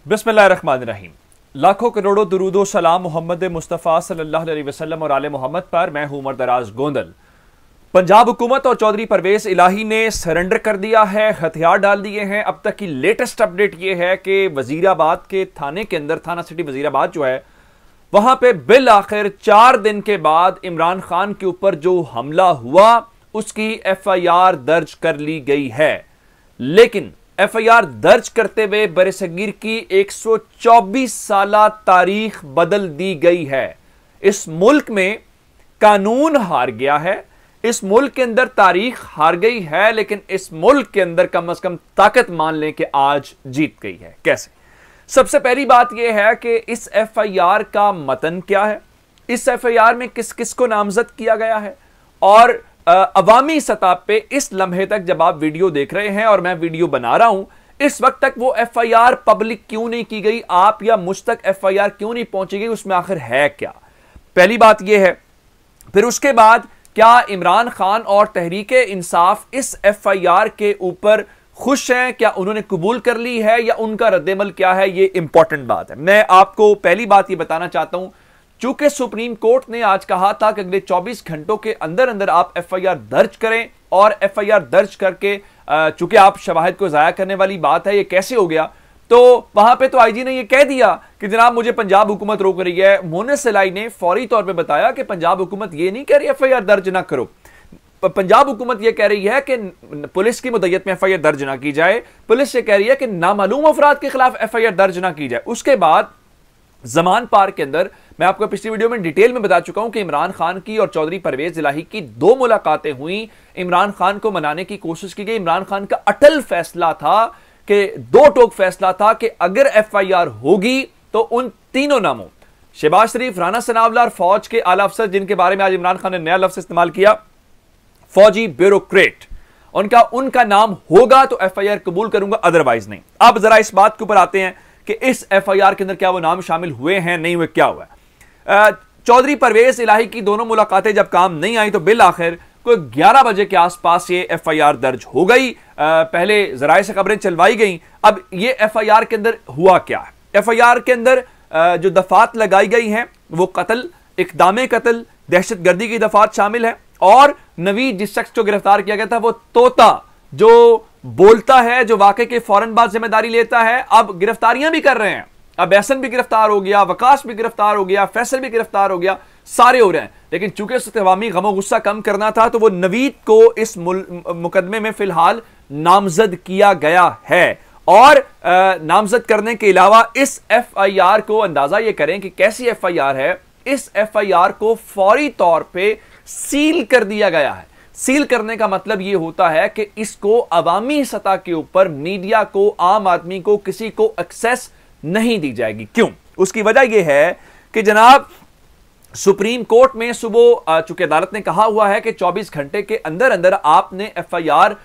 बिस्मिल्लाहिर्रहमानिर्रहीम। लाखों करोड़ों दुरूदो सलाम मोहम्मद मुस्तफ़ा सल्लल्लाहु अलैहि वसल्लम और आले मोहम्मद पर। मैं हूं उमर दराज गोंदल। पंजाब हुकूमत और चौधरी परवेज इलाही ने सरेंडर कर दिया है, हथियार डाल दिए हैं। अब तक की लेटेस्ट अपडेट यह है कि वजीराबाद के थाने के अंदर, थाना सिटी वजीराबाद जो है, वहां पे बिल आखिर 4 दिन के बाद इमरान खान के ऊपर जो हमला हुआ उसकी FIR दर्ज कर ली गई है। लेकिन FIR दर्ज करते हुए बरसगीर की 124 साला तारीख बदल दी गई है। इस मुल्क में कानून हार गया है, इस मुल्क के अंदर तारीख हार गई है, लेकिन इस मुल्क के अंदर कम से कम ताकत मान लें कि आज जीत गई है। कैसे? सबसे पहली बात यह है कि इस FIR का मतन क्या है, इस FIR में किस किस को नामजद किया गया है, और अवामी सतह पे इस लम्हे तक जब आप वीडियो देख रहे हैं और मैं वीडियो बना रहा हूं, इस वक्त तक वो FIR पब्लिक क्यों नहीं की गई, आप या मुझ तक FIR क्यों नहीं पहुंची गई, उसमें आखिर है क्या? पहली बात यह है। फिर उसके बाद क्या इमरान खान और तहरीक इंसाफ इस FIR के ऊपर खुश हैं, क्या उन्होंने कबूल कर ली है, या उनका रद्देमल क्या है? ये इंपॉर्टेंट बात है। मैं आपको पहली बात ये बताना चाहता हूं, चूंकि सुप्रीम कोर्ट ने आज कहा था कि अगले 24 घंटों के अंदर अंदर आप FIR दर्ज करें, और FIR दर्ज करके चूंकि आप शवाहिद को जाया करने वाली बात है, ये कैसे हो गया? तो वहां पे तो IG ने ये कह दिया कि जनाब मुझे पंजाब हुकूमत रोक रही है। मोनिस इलाही ने फौरी तौर पे बताया कि पंजाब हुकूमत ये नहीं कह रही FIR दर्ज ना करो, पंजाब हुकूमत यह कह रही है कि पुलिस की मुद्दत में FIR दर्ज ना की जाए। पुलिस ये कह रही है कि नामालूम अफराद के खिलाफ FIR दर्ज ना की जाए। उसके बाद जमान पार्क के अंदर मैं आपको पिछली वीडियो में डिटेल में बता चुका हूं कि इमरान खान की और चौधरी परवेज इलाही की 2 मुलाकातें हुई। इमरान खान को मनाने की कोशिश की गई। इमरान खान का अटल फैसला था कि 2 टोक फैसला था कि अगर FIR होगी तो उन तीनों नामों, शहबाज शरीफ, राना सनाउल्लाह और फौज के आला अफसर, जिनके बारे में आज इमरान खान ने नया लफ्ज इस्तेमाल किया, फौजी ब्यूरोक्रेट, उनका नाम होगा तो FIR कबूल करूंगा, अदरवाइज नहीं। अब जरा इस बात के ऊपर आते हैं कि इस FIR के अंदर क्या वो नाम शामिल हुए हैं, नहीं हुए, क्या हुआ? चौधरी परवेज इलाही की दोनों मुलाकातें जब काम नहीं आई तो बिल आखिर कोई 11 बजे के आसपास ये FIR दर्ज हो गई। पहले जराए से खबरें चलवाई गई। अब ये FIR के अंदर हुआ क्या है? FIR के अंदर जो दफात लगाई गई हैं वो कत्ल, इक़दामे कत्ल, दहशतगर्दी की दफात शामिल है। और नवीद, जिस शख्स को गिरफ्तार किया गया था, वो तोता जो बोलता है, जो वाकई के फौरन बाद जिम्मेदारी लेता है, अब गिरफ्तारियां भी कर रहे हैं। अब एहसन भी गिरफ्तार हो गया, वकास भी गिरफ्तार हो गया, फैसल भी गिरफ्तार हो गया, सारे हो रहे हैं। लेकिन चूंकि अवामी गमो गुस्सा कम करना था तो वो नवीद को इस मुकदमे में फिलहाल नामजद किया गया है। और नामजद करने के अलावा इस FIR को, अंदाजा ये करें कि कैसी FIR है, इस FIR को फौरी तौर पर सील कर दिया गया है। सील करने का मतलब यह होता है कि इसको अवामी सतह के ऊपर मीडिया को, आम आदमी को, किसी को एक्सेस नहीं दी जाएगी। क्यों? उसकी वजह यह है कि जनाब सुप्रीम कोर्ट में सुबह, चूंकि अदालत ने कहा हुआ है कि 24 घंटे के अंदर अंदर आपने FIR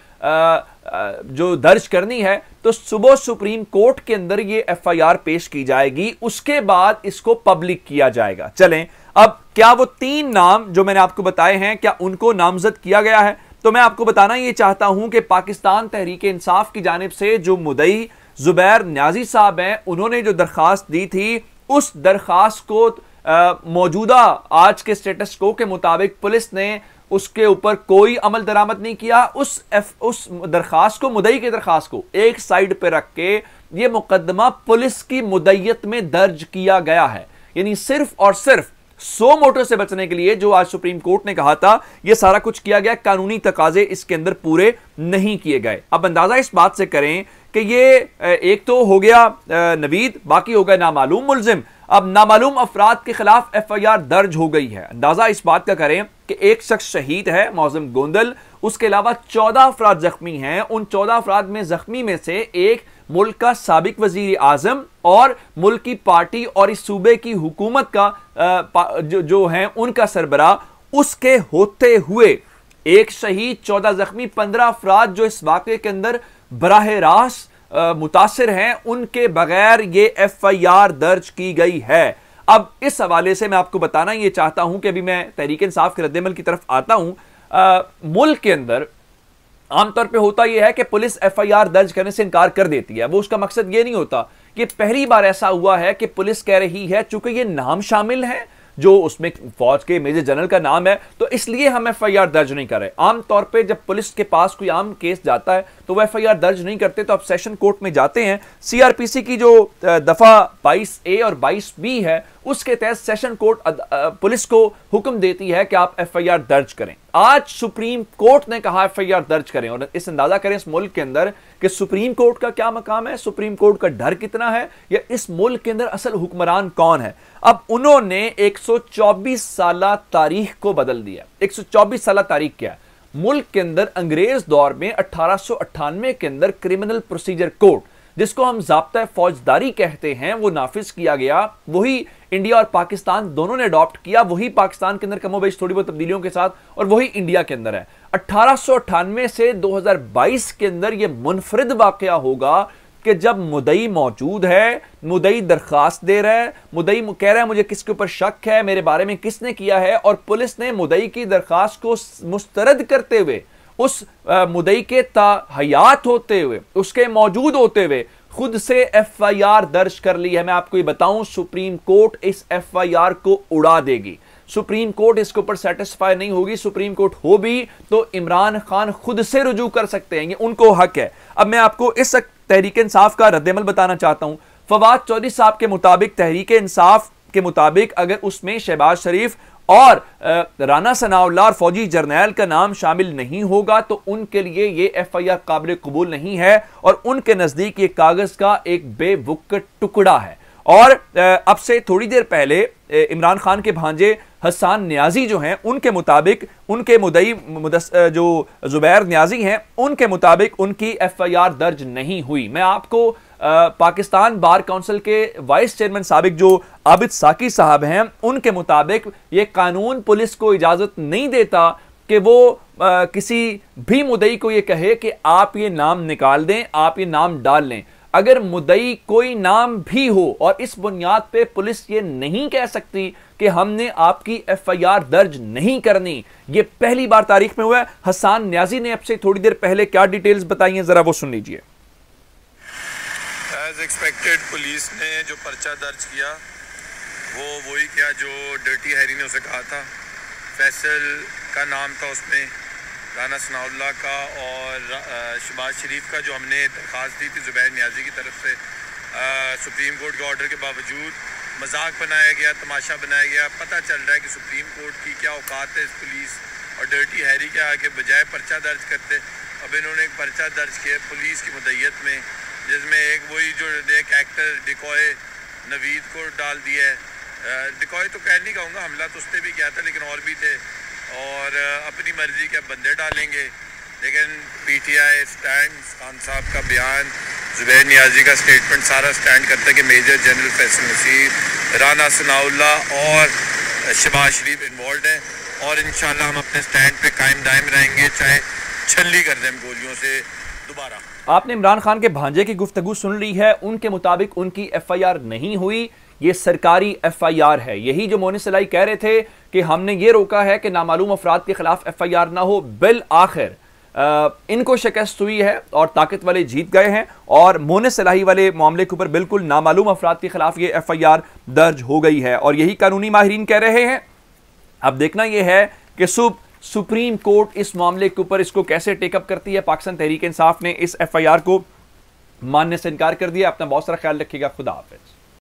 जो दर्ज करनी है, तो सुबह सुप्रीम कोर्ट के अंदर ये FIR पेश की जाएगी, उसके बाद इसको पब्लिक किया जाएगा। चलें, अब क्या वो 3 नाम जो मैंने आपको बताए हैं, क्या उनको नामजद किया गया है? तो मैं आपको बताना ये चाहता हूं कि पाकिस्तान तहरीक इंसाफ की जानिब से जो मुदई जुबैर न्याजी साहब हैं, उन्होंने जो दरखास्त दी थी, उस दरखास्त को मौजूदा आज के स्टेटस को के मुताबिक पुलिस ने उसके ऊपर कोई अमल दरामद नहीं किया। उस दरखास्त को, मुदई की दरखास्त को एक साइड पे रख के यह मुकदमा पुलिस की मुद्दत में दर्ज किया गया है। यानी सिर्फ और सिर्फ 100 मोटो से बचने के लिए जो आज सुप्रीम कोर्ट ने कहा था, यह सारा कुछ किया गया, कानूनी तकाजे इसके अंदर पूरे नहीं किए गए। अब अंदाजा इस बात से करें कि ये एक तो हो गया नवीद, बाकी हो गया नामालूम मुलजिम। अब नामालूम अफराद के खिलाफ FIR दर्ज हो गई है। अंदाजा इस बात का करें कि एक शख्स शहीद है, मौजम गोंदल, उसके अलावा 14 अफराद जख्मी हैं। उन 14 अफराद में जख्मी में से एक मुल्क का साबिक वजीर आजम और मुल्क की पार्टी और इस सूबे की हुकूमत का जो है उनका सरबरा, उसके होते हुए एक शहीद, 14 जख्मी, 15 अफराद जो इस वाक़े के अंदर बराह रास्त मुतासिर हैं, उनके बगैर ये FIR दर्ज की गई है। अब इस हवाले से मैं आपको बताना ये चाहता हूं कि अभी मैं तहरीक इंसाफ के रद्देमल की तरफ आता हूं। मुल्क के अंदर आमतौर पे होता यह है कि पुलिस एफआईआर दर्ज करने से इनकार कर देती है। वो उसका मकसद ये नहीं होता कि पहली बार ऐसा हुआ है कि पुलिस कह रही है चूंकि ये नाम शामिल है जो उसमें फौज के मेजर जनरल का नाम है तो इसलिए हम एफआईआर दर्ज नहीं कर रहे। आमतौर पे जब पुलिस के पास कोई आम केस जाता है तो वो एफआईआर दर्ज नहीं करते, तो अब सेशन कोर्ट में जाते हैं। सीआरपीसी की जो दफा 22A और 22B है उसके तहत सेशन कोर्ट पुलिस को हुक्म देती है कि आप एफआईआर दर्ज करें। आज सुप्रीम कोर्ट ने कहा एफआईआर दर्ज करें, और इस अंदाजा करें इस मुल्क के अंदर कि सुप्रीम कोर्ट का क्या मकाम है, सुप्रीम कोर्ट का डर कितना है, या इस मुल्क के अंदर असल हुक्मरान कौन है। अब उन्होंने 124 साला तारीख को बदल दिया। 124 साला तारीख क्या है? मुल्क के अंदर अंग्रेज दौर में 1898 के अंदर क्रिमिनल प्रोसीजर कोड, जिसको हम ज़ाब्ता फौजदारी कहते हैं, वो नाफिज किया गया। वही इंडिया और पाकिस्तान दोनों ने अडॉप्ट किया, वही पाकिस्तान के अंदर कमोबेश थोड़ी बहुत तब्दीलियों के साथ, और वही इंडिया के अंदर है। 1898 से 2022 के अंदर यह मुनफरिद वाकया होगा कि जब मुदई मौजूद है, मुदई दरखास्त दे रहा है, मुदई कह रहा है मुझे किसके ऊपर शक है, मेरे बारे में किसने किया है, और पुलिस ने मुदई की दरखास्त को मुस्तरद करते हुए, उस मुदई के हयात होते हुए, उसके मौजूद होते हुए खुद से एफआईआर दर्ज कर ली है। मैं आपको ये बताऊं, सुप्रीम कोर्ट इस एफआईआर को उड़ा देगी। सुप्रीम कोर्ट इसके ऊपर सेटिस्फाई नहीं होगी। सुप्रीम कोर्ट हो भी तो इमरान खान खुद से रुजू कर सकते हैं, ये उनको हक है। अब मैं आपको इस तहरीक इंसाफ का रद्देमल बताना चाहता हूं। फवाद चौधरी साहब के मुताबिक, तहरीक इंसाफ के मुताबिक, अगर उसमें शहबाज शरीफ और राना सनाउल्लाह और फौजी जर्नैल का नाम शामिल नहीं होगा तो उनके लिए ये एफआईआर काबिल कबूल नहीं है, और उनके नजदीक ये कागज का एक बेवुक्त टुकड़ा है। और अब से थोड़ी देर पहले इमरान खान के भांजे हसन न्याजी जो हैं, उनके मुताबिक, उनके मुदई जो जुबैर न्याजी हैं, उनके मुताबिक उनकी एफआईआर दर्ज नहीं हुई। मैं आपको पाकिस्तान बार काउंसिल के वाइस चेयरमैन साबिक जो आबिद साकी साहब हैं, उनके मुताबिक ये कानून पुलिस को इजाजत नहीं देता कि वो किसी भी मुदई को ये कहे कि आप ये नाम निकाल दें, आप ये नाम डाल लें। अगर मुदई कोई नाम भी हो और इस बुनियाद पे पुलिस ये नहीं कह सकती कि हमने आपकी एफआईआर दर्ज नहीं करनी, ये पहली बार तारीख में हुआ है। हसन न्याजी ने अब से थोड़ी देर पहले क्या डिटेल्स बताई हैं, जरा वो सुन लीजिए। एज एक्सपेक्टेड पुलिस ने जो पर्चा दर्ज किया वो वही किया जो डर्टी हैरी ने उसे कहा था। फैसल का नाम था उसमें, राना सनाउल्लाह का और शहबाज शरीफ का, जो हमने दरख्वास्त दी थी जुबैर न्याजी की तरफ से। सुप्रीम कोर्ट के ऑर्डर के बावजूद मजाक बनाया गया, तमाशा बनाया गया। पता चल रहा है कि सुप्रीम कोर्ट की क्या औकात है इस पुलिस और डर्टी हैरी के आगे बजाय पर्चा दर्ज करते, अब इन्होंने एक पर्चा दर्ज किया पुलिस की मुद्दत में, जिसमें एक वही जो एक एक्टर डिकॉय नवीद को डाल दिया है। डिकॉय तो कह नहीं कहूँगा, हमला तो उस पर भी किया था, लेकिन और भी थे, और अपनी मर्जी के बंदे डालेंगे। लेकिन पीटीआई स्टैंड, खान साहब का बयान, जुबैर नियाजी का स्टेटमेंट, सारा स्टैंड करता है कि मेजर जनरल फैसल नसीर, राना सनाउल्लाह और शहबाज शरीफ इन्वॉल्व हैं, और इंशाल्लाह हम अपने स्टैंड पे कायम दायम रहेंगे, चाहे छल्ली कर दें गोलियों से दोबारा। आपने इमरान खान के भांजे की गुफ्तगू सुन ली है। उनके मुताबिक उनकी एफआईआर नहीं हुई, ये सरकारी एफआईआर है। यही जो मोनिस सलाई कह रहे थे कि हमने ये रोका है कि नामालूम अफराद के खिलाफ एफआईआर ना हो, बिल आखिर इनको शिकस्त हुई है और ताकत वाले जीत गए हैं, और मोनिस सलाही वाले मामले के ऊपर बिल्कुल नामालूम अफराद के खिलाफ ये एफआईआर दर्ज हो गई है, और यही कानूनी माहिरीन कह रहे हैं। अब देखना यह है कि सुप्रीम कोर्ट इस मामले के ऊपर इसको कैसे टेकअप करती है। पाकिस्तान तहरीक इंसाफ ने इस एफआईआर को मानने से इनकार कर दिया। अपना बहुत सारा ख्याल रखिएगा। खुदा हाफिज।